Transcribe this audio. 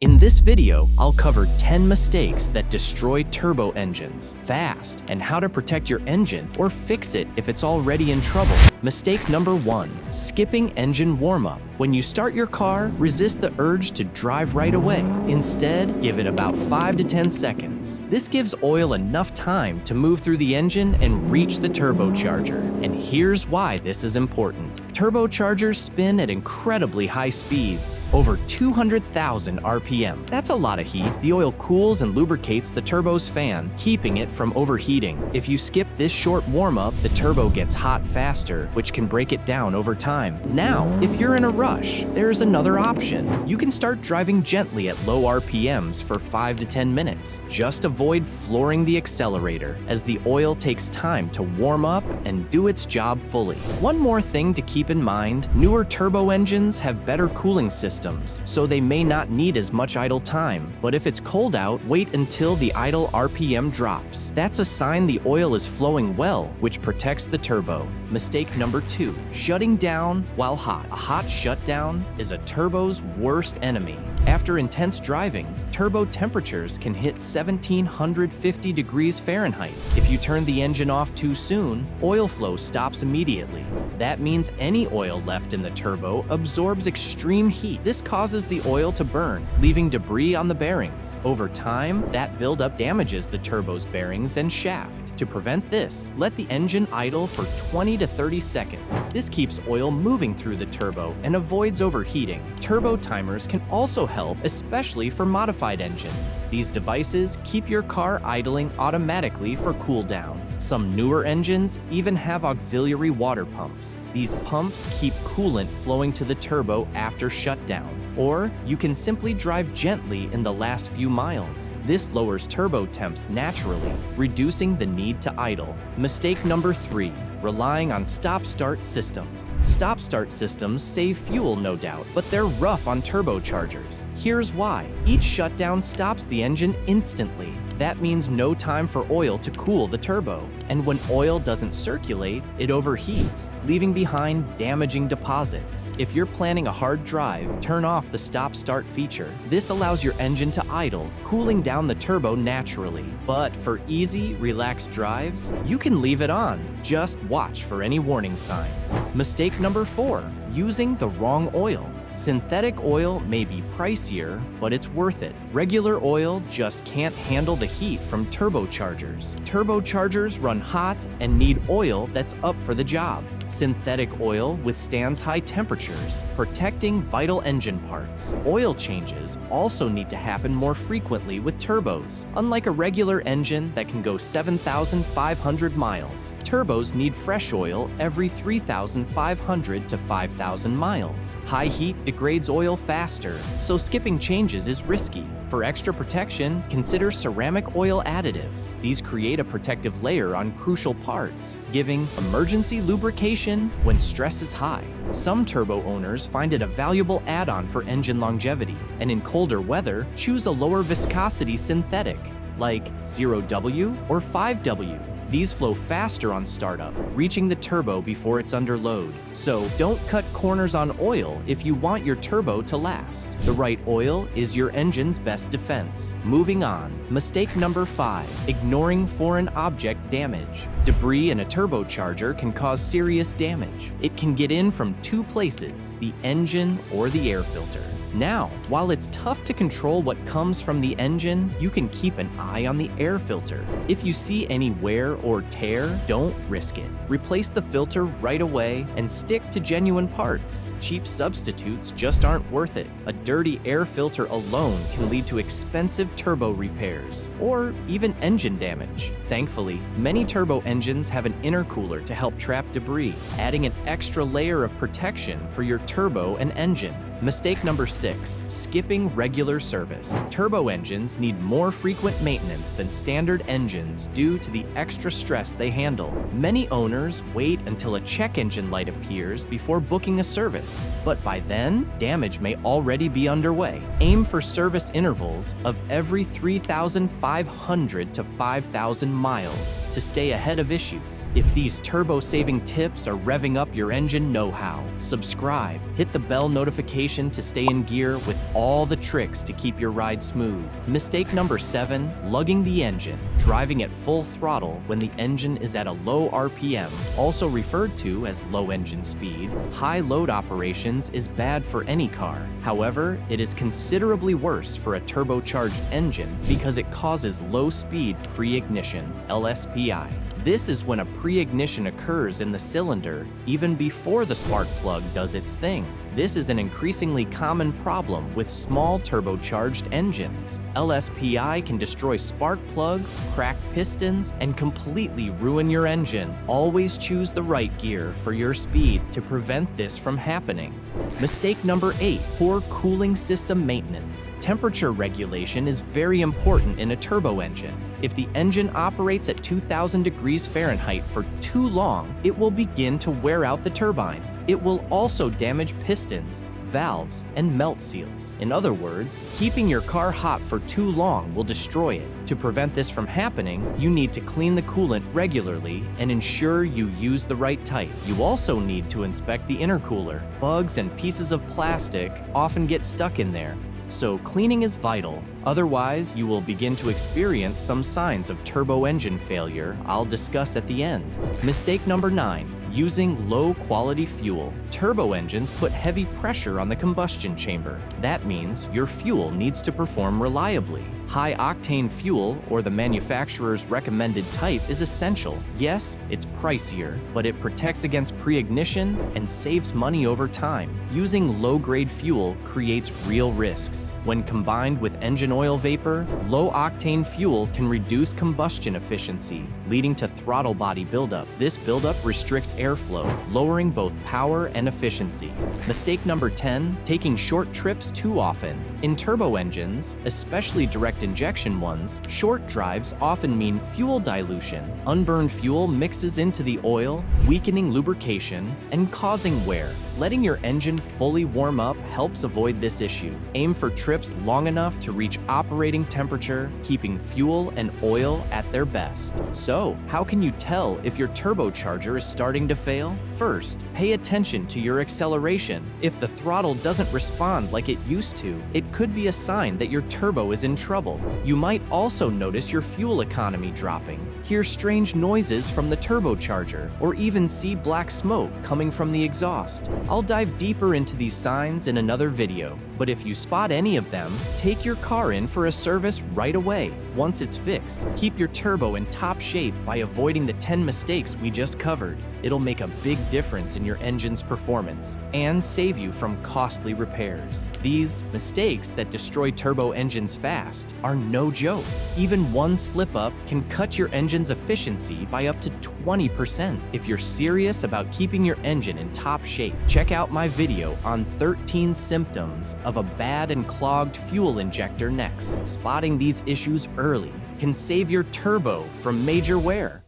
In this video, I'll cover 10 mistakes that destroy turbo engines fast and how to protect your engine or fix it if it's already in trouble. Mistake number 1, skipping engine warm-up. When you start your car, resist the urge to drive right away. Instead, give it about 5 to 10 seconds. This gives oil enough time to move through the engine and reach the turbocharger. And here's why this is important. Turbochargers spin at incredibly high speeds, over 200,000 RPM. That's a lot of heat. The oil cools and lubricates the turbo's fan, keeping it from overheating. If you skip this short warm-up, the turbo gets hot faster, which can break it down over time. Now, if you're in a rush, there's another option. You can start driving gently at low RPMs for 5 to 10 minutes. Just avoid flooring the accelerator, as the oil takes time to warm up and do its job fully. One more thing to keep in mind, newer turbo engines have better cooling systems, so they may not need as much idle time. But if it's cold out, wait until the idle RPM drops. That's a sign the oil is flowing well, which protects the turbo. Mistake number 2, shutting down while hot. A hot shutdown is a turbo's worst enemy. After intense driving, turbo temperatures can hit 1750 degrees Fahrenheit. If you turn the engine off too soon, oil flow stops immediately. That means any oil left in the turbo absorbs extreme heat. This causes the oil to burn, leaving debris on the bearings. Over time, that buildup damages the turbo's bearings and shaft. To prevent this, let the engine idle for 20 to 30 seconds. This keeps oil moving through the turbo and avoids overheating. Turbo timers can also help, especially for modified engines. These devices keep your car idling automatically for cool down. Some newer engines even have auxiliary water pumps. These pumps keep coolant flowing to the turbo after shutdown. Or you can simply drive gently in the last few miles. This lowers turbo temps naturally, reducing the need to idle. Mistake number 3, relying on stop-start systems. Stop-start systems save fuel, no doubt, but they're rough on turbochargers. Here's why. Each shutdown stops the engine instantly. That means no time for oil to cool the turbo. And when oil doesn't circulate, it overheats, leaving behind damaging deposits. If you're planning a hard drive, turn off the stop-start feature. This allows your engine to idle, cooling down the turbo naturally. But for easy, relaxed drives, you can leave it on. Just watch for any warning signs. Mistake number 4, using the wrong oil. Synthetic oil may be pricier, but it's worth it. Regular oil just can't handle the heat from turbochargers. Turbochargers run hot and need oil that's up for the job. Synthetic oil withstands high temperatures, protecting vital engine parts. Oil changes also need to happen more frequently with turbos. Unlike a regular engine that can go 7,500 miles, turbos need fresh oil every 3,500 to 5,000 miles. High heat degrades oil faster, so skipping changes is risky. For extra protection, consider ceramic oil additives. These create a protective layer on crucial parts, giving emergency lubrication when stress is high. Some turbo owners find it a valuable add-on for engine longevity, and in colder weather, choose a lower viscosity synthetic, like 0W or 5W. These flow faster on startup, reaching the turbo before it's under load. So don't cut corners on oil if you want your turbo to last. The right oil is your engine's best defense. Moving on, mistake number 5, ignoring foreign object damage. Debris in a turbocharger can cause serious damage. It can get in from 2 places, the engine or the air filter. Now, while it's tough to control what comes from the engine, you can keep an eye on the air filter. If you see any wear or tear, don't risk it. Replace the filter right away and stick to genuine parts. Cheap substitutes just aren't worth it. A dirty air filter alone can lead to expensive turbo repairs or even engine damage. Thankfully, many turbo engines have an intercooler to help trap debris, adding an extra layer of protection for your turbo and engine. Mistake number 6, skipping regular service. Turbo engines need more frequent maintenance than standard engines due to the extra stress they handle. Many owners wait until a check engine light appears before booking a service, but by then, damage may already be underway. Aim for service intervals of every 3,500 to 5,000 miles to stay ahead of issues. If these turbo-saving tips are revving up your engine know-how, subscribe, hit the bell notification position to stay in gear with all the tricks to keep your ride smooth. Mistake number 7, lugging the engine, driving at full throttle when the engine is at a low RPM, also referred to as low engine speed. High load operations is bad for any car. However, it is considerably worse for a turbocharged engine because it causes low-speed pre-ignition, LSPI. This is when a pre-ignition occurs in the cylinder even before the spark plug does its thing. This is an increasingly common problem with small turbocharged engines. LSPI can destroy spark plugs, crack pistons, and completely ruin your engine. Always choose the right gear for your speed to prevent this from happening. Mistake number 8, poor cooling system maintenance. Temperature regulation is very important in a turbo engine. If the engine operates at 2000 degrees Fahrenheit for too long, it will begin to wear out the turbine. It will also damage pistons, valves, and melt seals. In other words, keeping your car hot for too long will destroy it. To prevent this from happening, you need to clean the coolant regularly and ensure you use the right type. You also need to inspect the intercooler. Bugs and pieces of plastic often get stuck in there, so cleaning is vital. Otherwise, you will begin to experience some signs of turbo engine failure I'll discuss at the end. Mistake number 9, using low-quality fuel. Turbo engines put heavy pressure on the combustion chamber. That means your fuel needs to perform reliably. High-octane fuel, or the manufacturer's recommended type, is essential. Yes, it's pricier, but it protects against pre-ignition and saves money over time. Using low-grade fuel creates real risks. When combined with engine oil vapor, low-octane fuel can reduce combustion efficiency, leading to throttle body buildup. This buildup restricts airflow, lowering both power and efficiency. Mistake number 10, taking short trips too often. In turbo engines, especially direct injection ones, short drives often mean fuel dilution. Unburned fuel mixes into the oil, weakening lubrication and causing wear. Letting your engine fully warm up helps avoid this issue. Aim for trips long enough to reach operating temperature, keeping fuel and oil at their best. So, how can you tell if your turbocharger is starting to fail? First, pay attention to your acceleration. If the throttle doesn't respond like it used to, it could be a sign that your turbo is in trouble. You might also notice your fuel economy dropping, hear strange noises from the turbocharger, or even see black smoke coming from the exhaust. I'll dive deeper into these signs in another video, but if you spot any of them, take your car in for a service right away. Once it's fixed, keep your turbo in top shape by avoiding the 10 mistakes we just covered. It'll make a big difference in your engine's performance and save you from costly repairs. These mistakes that destroy turbo engines fast are no joke. Even one slip-up can cut your engine's efficiency by up to 20%. If you're serious about keeping your engine in top shape, check out my video on 13 symptoms of a bad and clogged fuel injector next. Spotting these issues early can save your turbo from major wear.